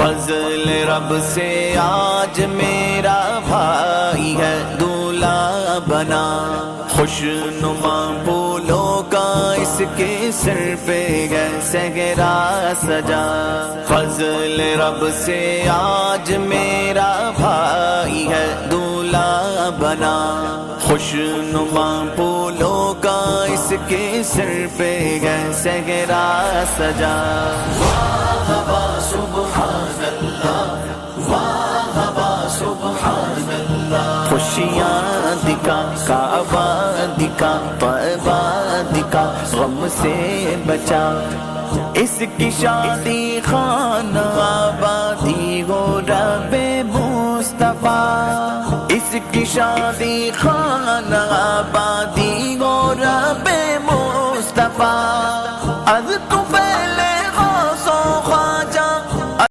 फजल रब से आज मेरा भाई है दूल्हा बना। खुशनुमा फूलों का इसके सिर पे है सहरा सजा। फजल रब से आज मेरा भाई है दूल्हा बना। खुशनुमा फूलों का इसके सिर पे है सहरा सजा। वाह वाह सुभान अल्लाह, वाह वाह सुभान अल्लाह। खुशियाँ दिखा काबा दिखा तौबा दिखा गम से बचा। इसकी शादी खान आबादी हो रबे मुस्तफा। इसकी शादी खान आबादी हो रबे